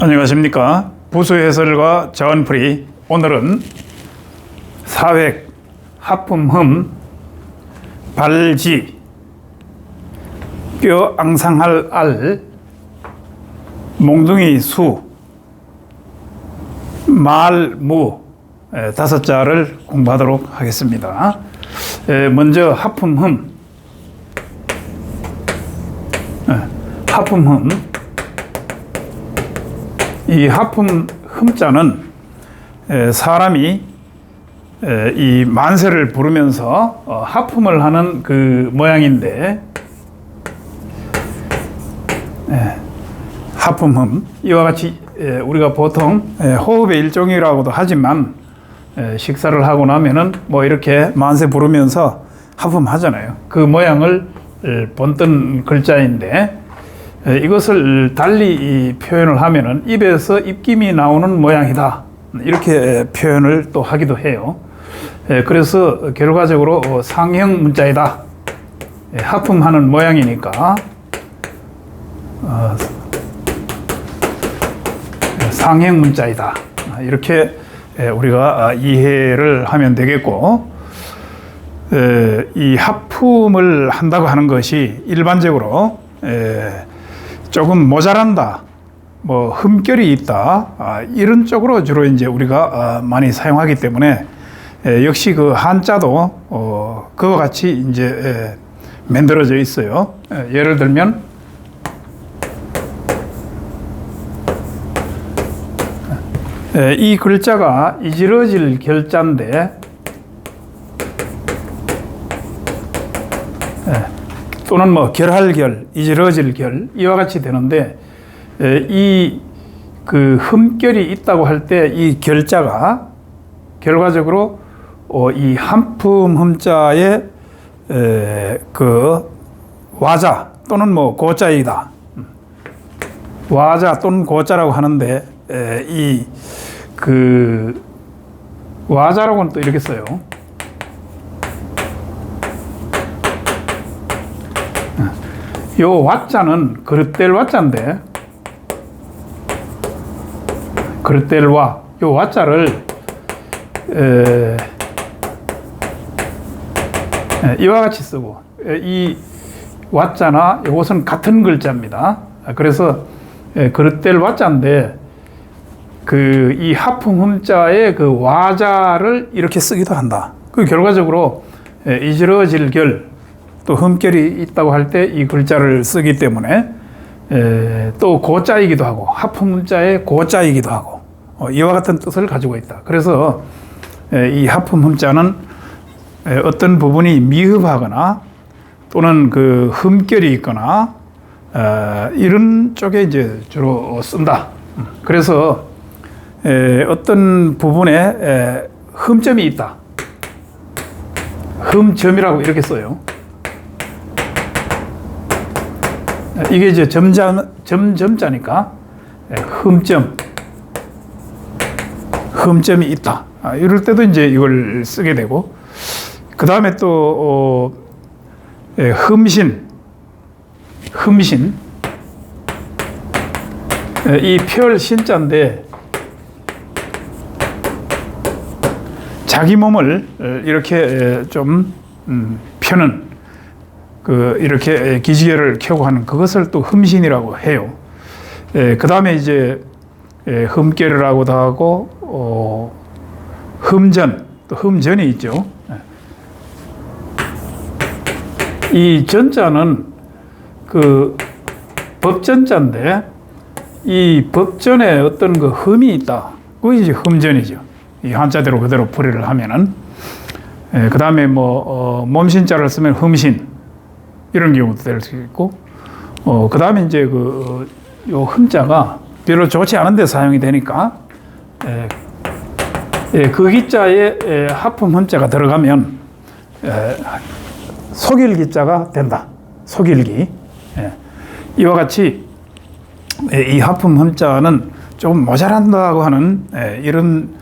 안녕하십니까. 부수해설과 자원풀이. 오늘은 사획, 하품흠, 발지, 뼈 앙상할 알, 몽둥이 수, 말, 무 다섯 자를 공부하도록 하겠습니다. 먼저 하품흠. 하품흠. 이 하품 흠자는 사람이 이 만세를 부르면서 하품을 하는 그 모양인데, 하품흠 이와 같이 우리가 보통 호흡의 일종이라고도 하지만 식사를 하고 나면은 뭐 이렇게 만세 부르면서 하품하잖아요. 그 모양을 본뜬 글자인데, 이것을 달리 표현을 하면은 입에서 입김이 나오는 모양이다, 이렇게 표현을 또 하기도 해요. 그래서 결과적으로 상형 문자이다. 하품하는 모양이니까 상형 문자이다, 이렇게 우리가 이해를 하면 되겠고, 이 하품을 한다고 하는 것이 일반적으로 조금 모자란다, 뭐 흠결이 있다, 이런 쪽으로 주로 이제 우리가 많이 사용하기 때문에, 역시 그 한자도 그와 같이 이제 만들어져 있어요. 예를 들면 이 글자가 이지러질 결자인데, 또는 뭐 결할 결, 이지러질 결, 이와 같이 되는데, 이 그 흠결이 있다고 할 때 이 결자가 결과적으로 이 한품 흠자의 그 와자 또는 뭐 고자이다. 와자 또는 고자라고 하는데, 이 그 와자라고는 또 이렇게 써요. 요 와자는 그릇될 와자인데, 그릇될 와, 요 와자를 이와 같이 쓰고, 이 와자나 이것은 같은 글자입니다. 그래서 그릇될 와자인데, 그 이 하품 흠자의 그 와자를 이렇게 쓰기도 한다. 그 결과적으로 이지러질 결, 또 흠결이 있다고 할 때 이 글자를 쓰기 때문에 또 고자이기도 하고, 하품 흠자의 고자이기도 하고, 이와 같은 뜻을 가지고 있다. 그래서 이 하품 흠자는 어떤 부분이 미흡하거나 또는 그 흠결이 있거나 이런 쪽에 이제 주로 쓴다. 그래서 어떤 부분에 흠점이 있다, 흠점이라고 이렇게 써요. 이게 이제 점자니까 흠점이 있다, 이럴 때도 이제 이걸 쓰게 되고, 그 다음에 또 흠신, 이 펼 신자인데, 자기 몸을 이렇게 좀 펴는, 그 이렇게 기지개를 켜고 하는 그것을 또 흠신이라고 해요. 그 다음에 이제 흠결이라고도 하고, 흠전, 또 흠전이 있죠. 이 전자는 그 법전자인데, 이 법전에 어떤 그 흠이 있다, 그게 이제 흠전이죠. 이 한자대로 그대로 풀이를 하면은. 그 다음에 뭐 몸신자를 쓰면 흠신, 이런 경우도 될 수 있고, 그 다음에 이제 요 흠자가 별로 좋지 않은 데 사용이 되니까, 그 기자에 하품 흠자가 들어가면 속일 기자가 된다. 속일기. 이와 같이 이 하품 흠자는 좀 모자란다고 하는 이런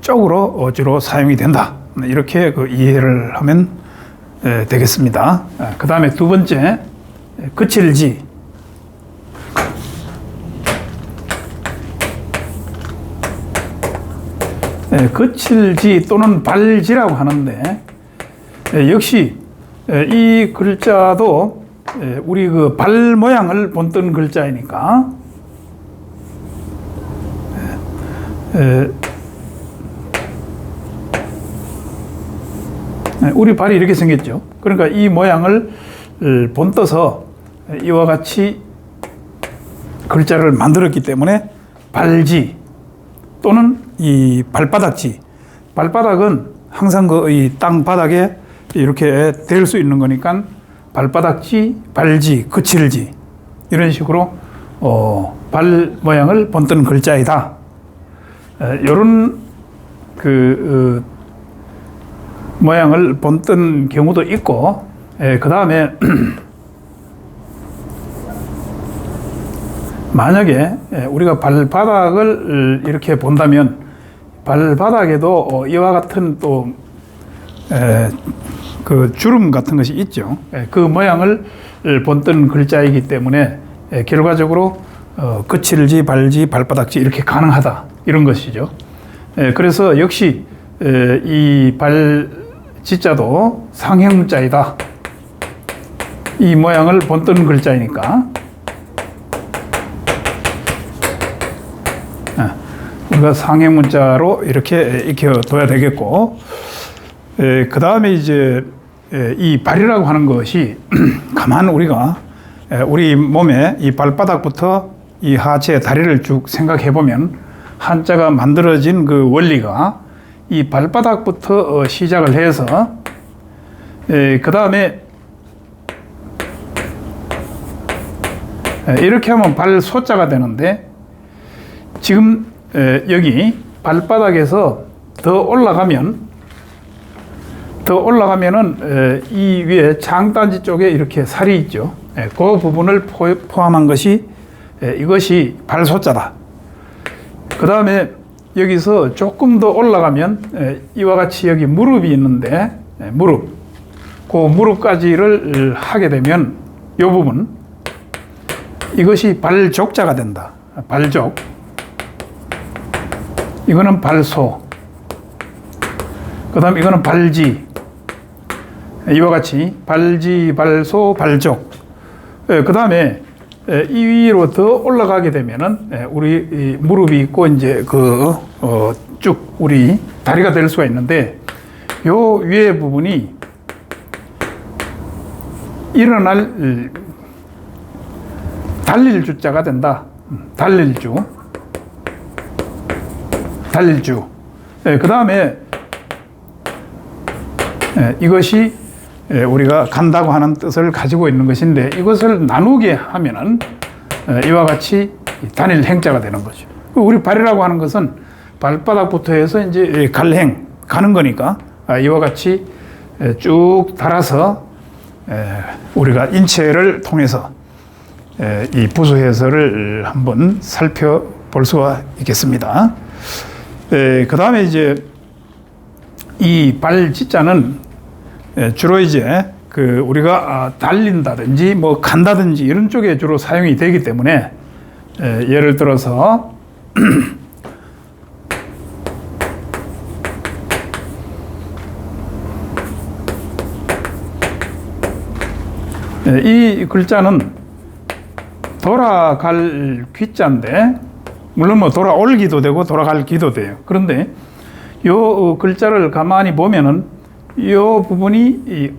쪽으로 주로 사용이 된다. 이렇게 그 이해를 하면 되겠습니다. 그 다음에 두 번째, 그칠지. 거칠지 또는 발지라고 하는데, 역시 이 글자도 우리 그 발 모양을 본뜬 글자이니까 우리 발이 이렇게 생겼죠. 그러니까 이 모양을 본떠서 이와 같이 글자를 만들었기 때문에 발지 또는 이 발바닥지. 발바닥은 항상 그 이 땅바닥에 이렇게 댈 수 있는 거니까 발바닥지, 발지, 거칠지 이런 식으로 발 모양을 본뜬 글자이다. 이런 모양을 본뜬 경우도 있고, 그 다음에 만약에 우리가 발바닥을 이렇게 본다면 발바닥에도 이와 같은 또 그 주름 같은 것이 있죠. 그 모양을 본뜬 글자이기 때문에 결과적으로 거칠지, 발지, 발바닥지 이렇게 가능하다 이런 것이죠. 그래서 역시 이 발지자도 상형문자이다. 이 모양을 본뜬 글자이니까 우리가 상형문자로 이렇게 익혀둬야 되겠고, 그 다음에 이제 이 발이라고 하는 것이 가만 우리가 우리 몸에 이 발바닥부터 이 하체 다리를 쭉 생각해 보면 한자가 만들어진 그 원리가 이 발바닥부터 시작을 해서 그 다음에 이렇게 하면 발소자가 되는데, 지금 여기 발바닥에서 더 올라가면은 이 위에 장단지 쪽에 이렇게 살이 있죠. 그 부분을 포함한 것이 이것이 발소자다. 그 다음에 여기서 조금 더 올라가면 이와 같이 여기 무릎이 있는데 그 무릎까지를 하게 되면 이 부분, 이것이 발족자가 된다. 발족. 이거는 발소. 그 다음 이거는 발지. 이와 같이 발지, 발소, 발족. 그 다음에 이 위로 더 올라가게 되면은 우리 무릎이 있고 이제 쭉 우리 다리가 될 수가 있는데, 요 위에 부분이 일어날 달릴 주자가 된다. 달릴주. 그 다음에 이것이 우리가 간다고 하는 뜻을 가지고 있는 것인데, 이것을 나누게 하면은 이와 같이 단일 행자가 되는 거죠. 우리 발이라고 하는 것은 발바닥부터 해서 이제 갈행 가는 거니까 이와 같이 쭉 달아서 우리가 인체를 통해서 이 부수 해설을 한번 살펴볼 수가 있겠습니다. 그 다음에 이제 이 발지자는 주로 이제 우리가 달린다든지 뭐 간다든지 이런 쪽에 주로 사용이 되기 때문에, 예를 들어서 이 글자는 돌아갈 귀자인데, 물론 뭐 돌아올 기도 되고 돌아갈 기도 돼요. 그런데 요 글자를 가만히 보면은 요 부분이 이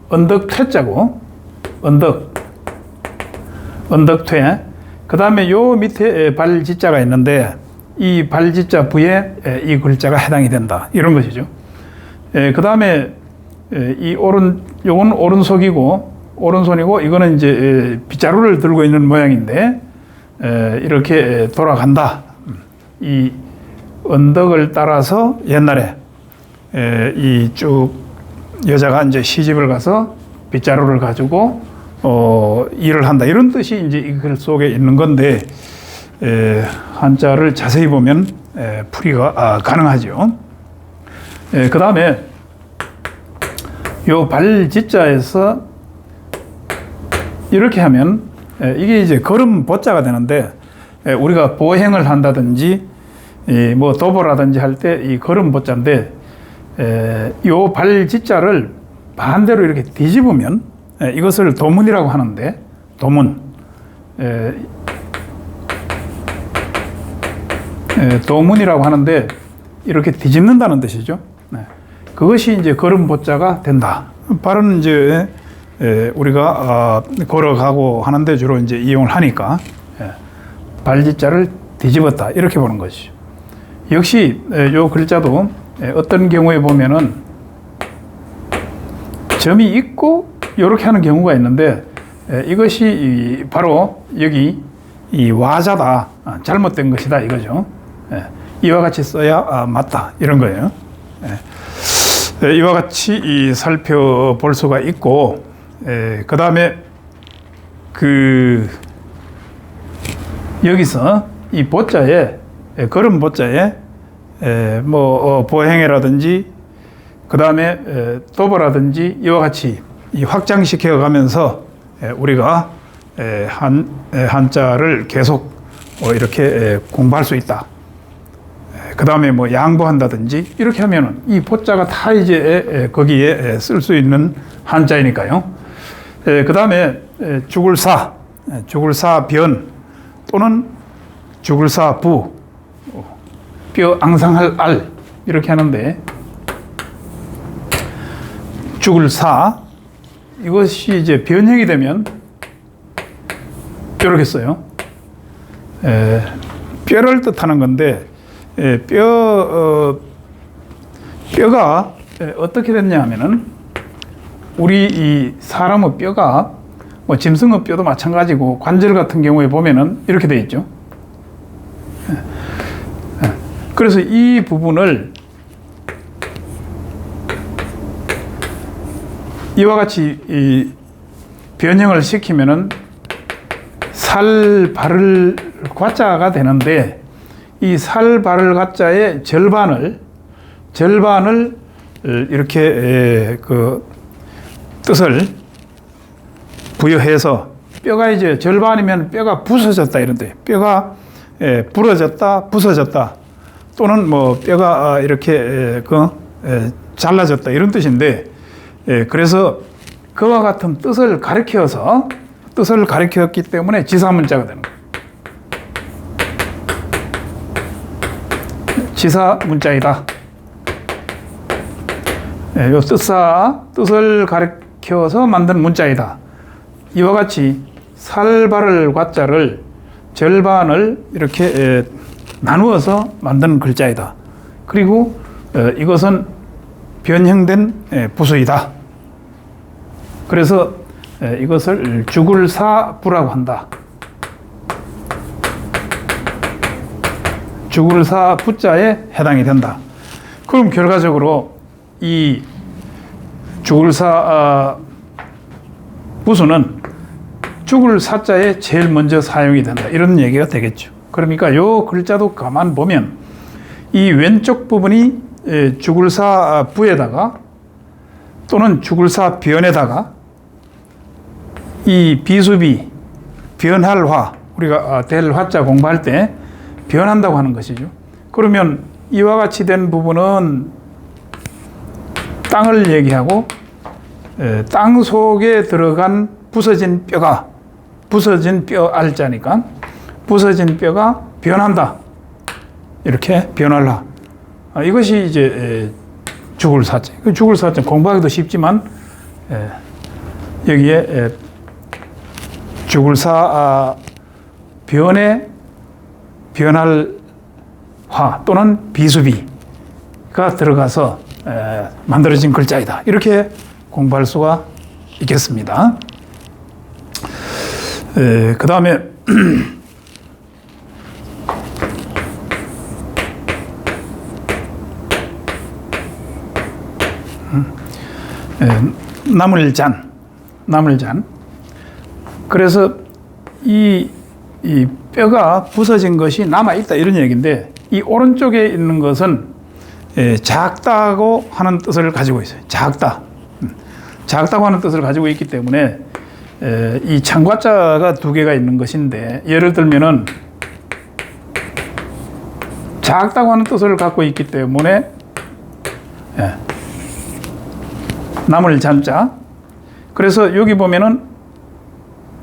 언덕퇴자고, 언덕퇴. 그 다음에 요 밑에 발지자가 있는데, 이 발지자 부에 이 글자가 해당이 된다. 이런 것이죠. 그 다음에 요건 오른손이고, 이거는 이제 빗자루를 들고 있는 모양인데, 이렇게 돌아간다. 이 언덕을 따라서 옛날에 이 쭉 여자가 이제 시집을 가서 빗자루를 가지고 일을 한다, 이런 뜻이 이제 이 글 속에 있는 건데, 한자를 자세히 보면 풀이가 가능하죠. 그 다음에 요 발지자에서 이렇게 하면 이게 이제 걸음 보자가 되는데, 우리가 보행을 한다든지 뭐 도보라든지 할 때 이 걸음 보자인데 요 발지자를 반대로 이렇게 뒤집으면 이것을 도문이라고 하는데 도문 도문이라고 하는데 이렇게 뒤집는다는 뜻이죠. 그것이 이제 걸음 보자가 된다. 발은 이제 우리가 걸어가고 하는데 주로 이제 이용을 하니까 발지자를 뒤집었다 이렇게 보는 것이죠. 역시 요 글자도 어떤 경우에 보면은 점이 있고 이렇게 하는 경우가 있는데 이것이 바로 여기 이 와자다, 잘못된 것이다 이거죠. 이와 같이 써야 맞다 이런 거예요. 이와 같이 살펴볼 수가 있고, 그 다음에 여기서 이 보자에 걸음 보자에 뭐 보행해라든지 그 다음에 도보라든지 이와 같이 이 확장시켜 가면서 우리가 한자를 계속 이렇게 공부할 수 있다. 그 다음에 뭐 양보한다든지 이렇게 하면은 이 보자가 다 이제 거기에 쓸 수 있는 한자이니까요. 그 다음에 죽을사, 죽을사 변 또는 죽을사 부, 뼈 앙상할 알 이렇게 하는데 죽을사 이것이 이제 변형이 되면 이렇게 써요. 뼈를 뜻하는 건데 뼈가 어떻게 됐냐 하면은 우리 이 사람의 뼈가 뭐 짐승의 뼈도 마찬가지고 관절 같은 경우에 보면은 이렇게 돼 있죠. 그래서 이 부분을 이와 같이 이 변형을 시키면은 살, 발을 과자가 되는데 이 살, 발을 과자의 절반을 이렇게 그 뜻을 부여해서 뼈가 이제 절반이면 뼈가 부서졌다 이런데 뼈가 부러졌다, 부서졌다 또는 뭐 뼈가 이렇게 잘라졌다 이런 뜻인데 그래서 그와 같은 뜻을 가리켰기 때문에 지사문자가 되는 거예요. 지사문자이다. 요 뜻을 가리켜서 만든 문자이다. 이와 같이 살발을 과자를 절반을 이렇게 나누어서 만든 글자이다. 그리고 이것은 변형된 부수이다. 그래서 이것을 죽을사부라고 한다. 죽을사부자에 해당이 된다. 그럼 결과적으로 이 죽을사 부수는 죽을 사자에 제일 먼저 사용이 된다. 이런 얘기가 되겠죠. 그러니까 요 글자도 가만 보면 이 왼쪽 부분이 죽을사 부에다가 또는 죽을사 변에다가 이 비수비 변할 화 우리가 될 화자 공부할 때 변한다고 하는 것이죠. 그러면 이와 같이 된 부분은 땅을 얘기하고 땅 속에 들어간 부서진 뼈 알자니까 부서진 뼈가 변한다. 이렇게 변할라. 이것이 이제 죽을 사자. 죽을 사자 공부하기도 쉽지만 여기에 죽을 사 변에 변할 화 또는 비수비가 들어가서 만들어진 글자이다. 이렇게 공부할 수가 있겠습니다. 그 다음에 나물잔. 그래서 이 뼈가 부서진 것이 남아있다 이런 얘기인데 이 오른쪽에 있는 것은 작다고 하는 뜻을 가지고 있어요. 작다고 하는 뜻을 가지고 있기 때문에 이 창과자가 두 개가 있는 것인데 예를 들면은 작다고 하는 뜻을 갖고 있기 때문에 남을 잔자. 그래서 여기 보면은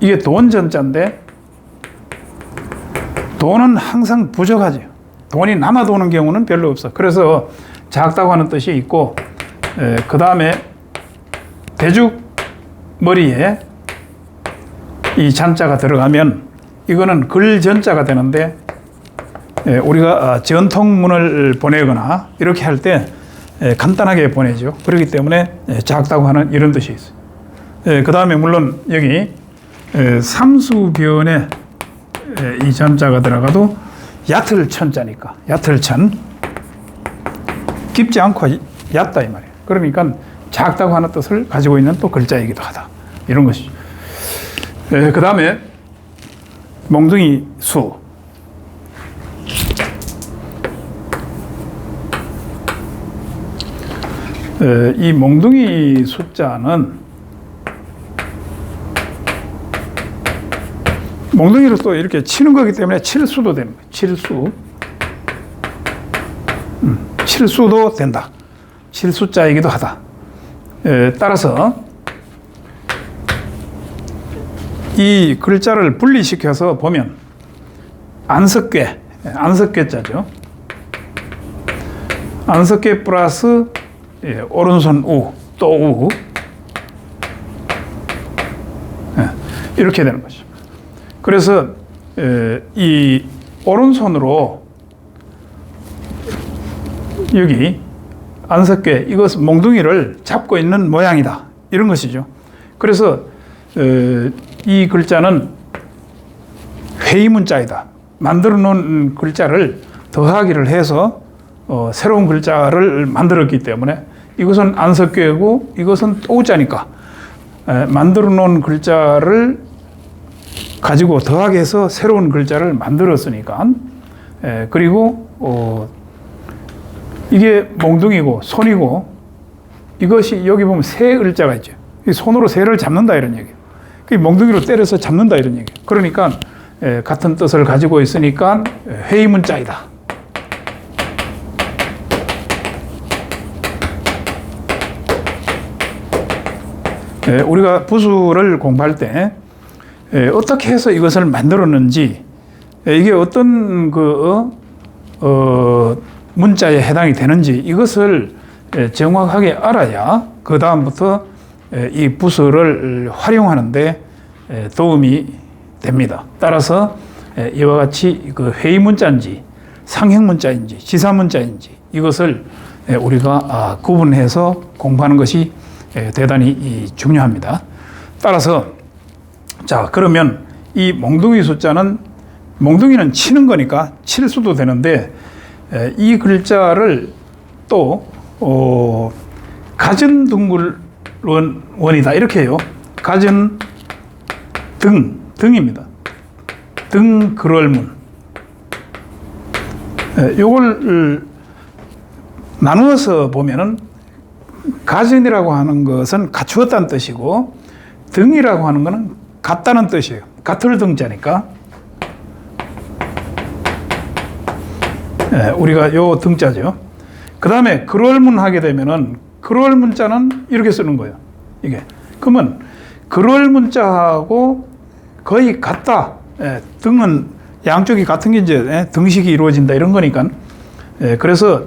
이게 돈 전자인데 돈은 항상 부족하죠. 돈이 남아 도는 경우는 별로 없어. 그래서 작다고 하는 뜻이 있고, 그 다음에 대죽 머리에 이 잔자가 들어가면 이거는 글전자가 되는데, 우리가 전통문을 보내거나 이렇게 할 때 간단하게 보내죠. 그렇기 때문에 작다고 하는 이런 뜻이 있어요. 그 다음에 물론 여기 삼수변에 이 전자가 들어가도 얕을 천자니까, 얕을 천, 깊지 않고 얕다 이 말이에요. 그러니까 작다고 하는 뜻을 가지고 있는 또 글자이기도 하다, 이런 것이죠. 그 다음에 몽둥이 수. 이 몽둥이 숫자는 몽둥이로 또 이렇게 치는 거기 때문에 칠수도 되는 거예요. 칠수. 칠수도 된다. 칠수자이기도 하다. 따라서 이 글자를 분리시켜서 보면 안석괴, 안석괴자죠. 안석괴 플러스 오른손 우, 또 우. 이렇게 되는 거죠. 그래서 이 오른손으로 여기 안석괴, 이것은 몽둥이를 잡고 있는 모양이다, 이런 것이죠. 그래서 이 글자는 회의문자이다. 만들어 놓은 글자를 더하기를 해서 새로운 글자를 만들었기 때문에 이것은 안석괴고 이것은 또자니까 만들어 놓은 글자를 가지고 더하게 해서 새로운 글자를 만들었으니까, 그리고 이게 몽둥이고 손이고, 이것이 여기 보면 새 글자가 있죠. 손으로 새를 잡는다 이런 얘기예요. 몽둥이로 때려서 잡는다 이런 얘기예요. 그러니까 같은 뜻을 가지고 있으니까 회의문자이다. 우리가 부수를 공부할 때 어떻게 해서 이것을 만들었는지, 이게 어떤 문자에 해당이 되는지 이것을 정확하게 알아야 그 다음부터 이 부수를 활용하는데 도움이 됩니다. 따라서 이와 같이 그 회의문자인지 상형문자인지 지사문자인지 이것을 우리가 구분해서 공부하는 것이 대단히 중요합니다. 따라서 자, 그러면 이 몽둥이 숫자는, 몽둥이는 치는 거니까 칠 수도 되는데, 이 글자를 또 가전 등굴원이다 이렇게 해요. 가전 등입니다. 등 글월문. 요걸 나누어서 보면은 가전이라고 하는 것은 갖추었다는 뜻이고, 등이라고 하는 것은 같다는 뜻이에요. 같을 등자니까. 우리가 요 등자죠. 그 다음에 글월문 하게 되면은 글월문자는 이렇게 쓰는 거예요. 이게. 그러면 글월문자하고 거의 같다. 등은 양쪽이 같은 게 이제 등식이 이루어진다 이런 거니까. 그래서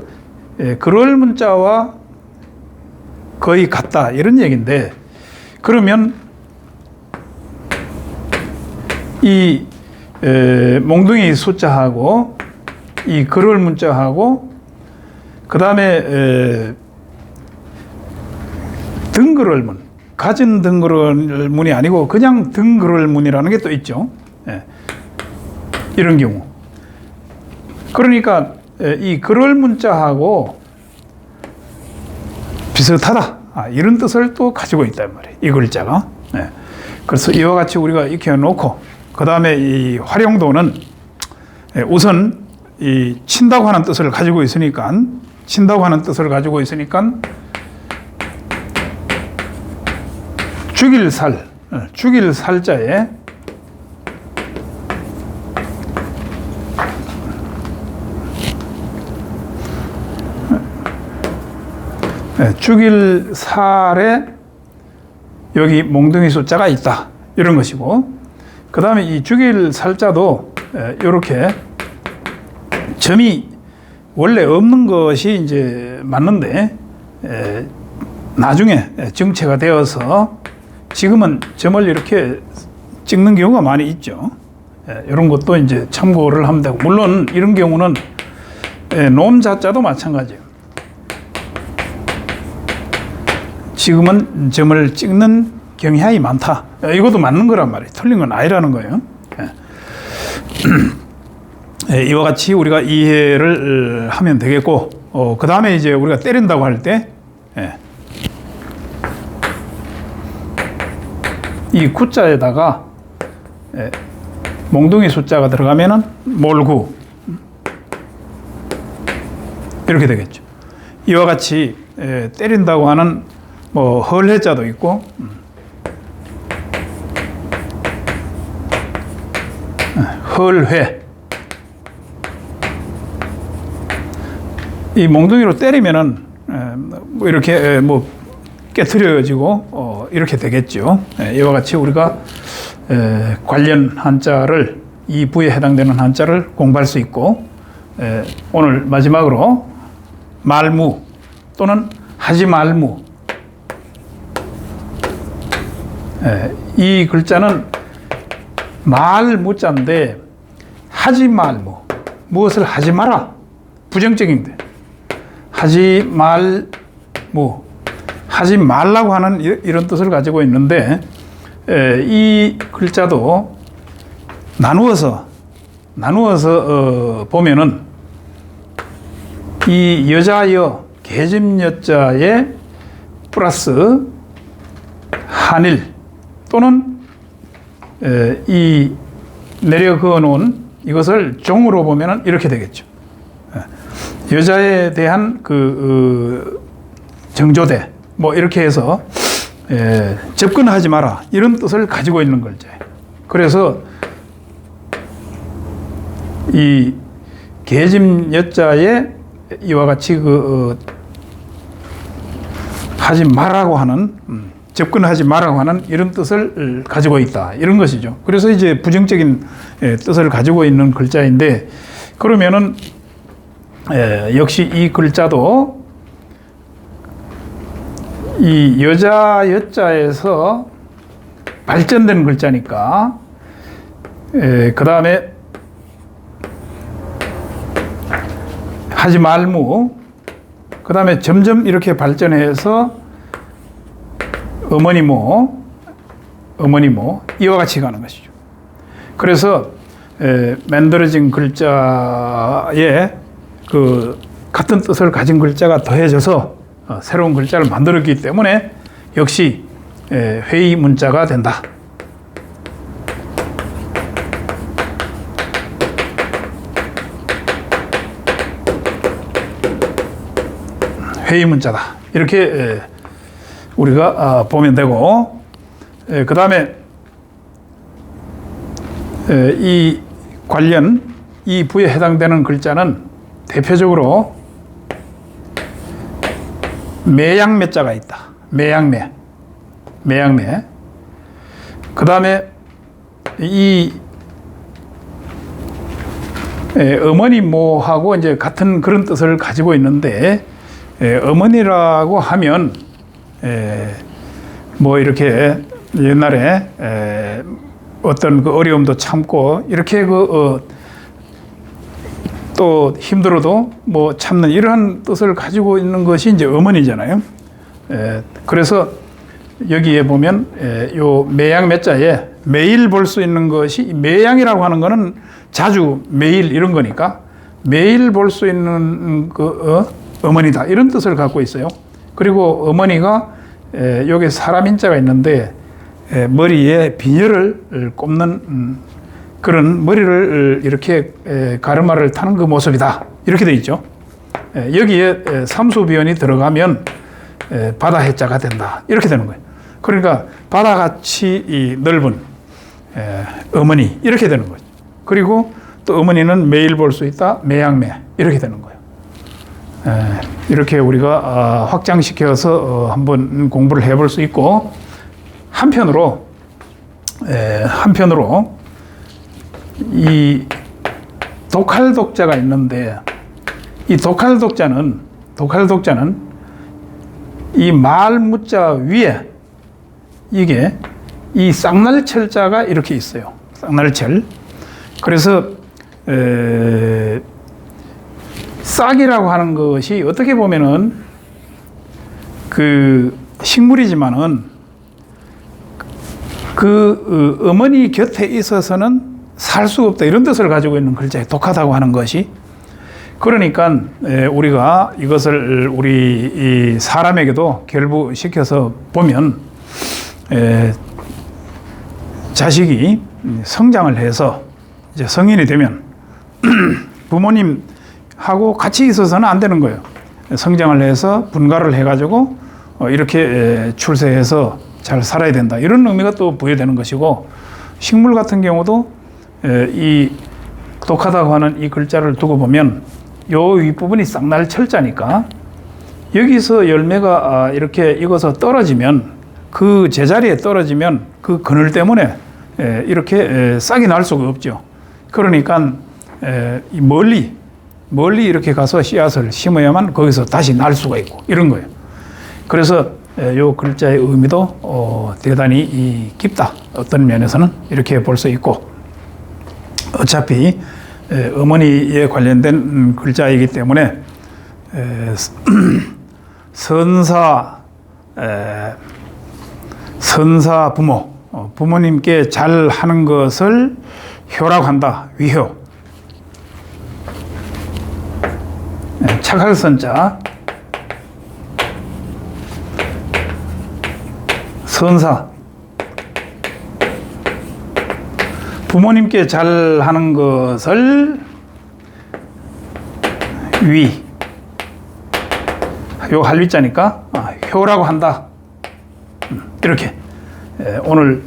글월문자와 거의 같다 이런 얘기인데, 그러면 이 몽둥이 숫자하고 이 글월 문자하고 그 다음에 등글월문, 가진 등글월문이 아니고 그냥 등글월문이라는 게 또 있죠. 이런 경우. 그러니까 이 글월 문자하고 비슷하다, 이런 뜻을 또 가지고 있단 말이에요, 이 글자가. 그래서 이와 같이 우리가 익혀놓고, 그 다음에 이 활용도는 우선 이 친다고 하는 뜻을 가지고 있으니까, 죽일 살자에 죽일 살에 여기 몽둥이 숫자가 있다. 이런 것이고, 그 다음에 이 죽일 살자도 이렇게 점이 원래 없는 것이 이제 맞는데, 나중에 정체가 되어서 지금은 점을 이렇게 찍는 경우가 많이 있죠. 이런 것도 이제 참고를 하면 되고, 물론 이런 경우는 놈자자도 마찬가지예요. 지금은 점을 찍는 경향이 많다. 이것도 맞는 거란 말이에요. 틀린 건 아니라는 거예요. 이와 같이 우리가 이해를 하면 되겠고, 그 다음에 이제 우리가 때린다고 할 때, 이 구자에다가 몽둥이 숫자가 들어가면은 몰구 이렇게 되겠죠. 이와 같이 때린다고 하는 뭐 헐해자도 있고, 헐회. 이 몽둥이로 때리면은 뭐 이렇게 뭐 깨트려지고 이렇게 되겠죠. 이와 같이 우리가 관련 한자를, 이 부에 해당되는 한자를 공부할 수 있고, 오늘 마지막으로 말무 또는 하지 말무, 이 글자는 말무자인데 하지 말무, 무엇을 하지 마라, 부정적인데 하지 말무, 하지 말라고 하는 이런 뜻을 가지고 있는데, 이 글자도 나누어서 보면은 이 여자여, 계집여자에 플러스 한일 또는 이 내려 그어 놓은 이것을 종으로 보면은 이렇게 되겠죠. 여자에 대한 그 정조대, 뭐 이렇게 해서 접근하지 마라, 이런 뜻을 가지고 있는 글자예요. 그래서 이 계집여자에 이와 같이 하지 말라고 하는, 접근하지 말라고 하는 이런 뜻을 가지고 있다, 이런 것이죠. 그래서 이제 부정적인 뜻을 가지고 있는 글자인데, 그러면은 역시 이 글자도 이 여자 여자에서 발전된 글자니까, 그 다음에 하지 말무, 그 다음에 점점 이렇게 발전해서 어머니모, 이와 같이 가는 것이죠. 그래서 만들어진 글자에 그 같은 뜻을 가진 글자가 더해져서 새로운 글자를 만들었기 때문에 역시 회의 문자가 된다. 회의 문자다. 이렇게 우리가 보면 되고, 그 다음에 이 관련, 이 부에 해당되는 글자는 대표적으로 매양매자가 있다. 매양매. 그 다음에 이 어머니모하고 이제 같은 그런 뜻을 가지고 있는데, 어머니라고 하면 뭐 이렇게 옛날에 어떤 그 어려움도 참고 이렇게 또 힘들어도 뭐 참는 이러한 뜻을 가지고 있는 것이 이제 어머니잖아요. 그래서 여기에 보면 요 매양매자에 매일 볼 수 있는 것이, 매양이라고 하는 거는 자주 매일 이런 거니까 매일 볼 수 있는 그 어머니다, 이런 뜻을 갖고 있어요. 그리고 어머니가 여기 사람 인자가 있는데 머리에 비녀를 꼽는 그런 머리를 이렇게 가르마를 타는 그 모습이다, 이렇게 돼 있죠. 여기에 삼수비언이 들어가면 바다 해자가 된다, 이렇게 되는 거예요. 그러니까 바다같이 이 넓은 어머니, 이렇게 되는 거죠. 그리고 또 어머니는 매일 볼 수 있다, 매양매, 이렇게 되는 거예요. 이렇게 우리가 확장시켜서 한번 공부를 해볼 수 있고, 한편으로 이 독할독자가 있는데, 이 독할독자는 이 말무자 위에 이게 이 쌍날철자가 이렇게 있어요. 쌍날철. 그래서 싹이라고 하는 것이 어떻게 보면은 그 식물이지만은 그 어머니 곁에 있어서는 살 수 없다, 이런 뜻을 가지고 있는 글자에 독하다고 하는 것이. 그러니까 우리가 이것을 우리 이 사람에게도 결부시켜서 보면 자식이 성장을 해서 이제 성인이 되면 부모님하고 같이 있어서는 안 되는 거예요. 성장을 해서 분가를 해가지고 이렇게 출세해서 잘 살아야 된다, 이런 의미가 또 부여되는 것이고, 식물 같은 경우도 이 독하다고 하는 이 글자를 두고 보면 요 윗부분이 쌍날철자니까 여기서 열매가 이렇게 익어서 떨어지면, 그 제자리에 떨어지면 그 그늘 때문에 이렇게 싹이 날 수가 없죠. 그러니까 멀리 이렇게 가서 씨앗을 심어야만 거기서 다시 날 수가 있고, 이런 거예요. 그래서 요 글자의 의미도 대단히 깊다, 어떤 면에서는 이렇게 볼 수 있고, 어차피 어머니에 관련된 글자이기 때문에 선사 부모, 부모님께 잘하는 것을 효라고 한다. 위효. 착할 선자, 선사. 부모님께 잘하는 것을 위. 요 할위자니까 효라고 한다. 이렇게 오늘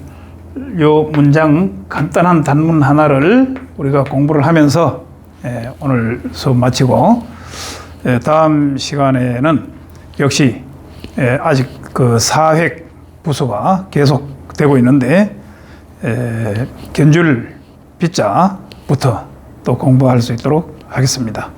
요 문장 간단한 단문 하나를 우리가 공부를 하면서 오늘 수업 마치고, 다음 시간에는 역시 아직 그 사획 부수가 계속되고 있는데 견줄 빗자부터 또 공부할 수 있도록 하겠습니다.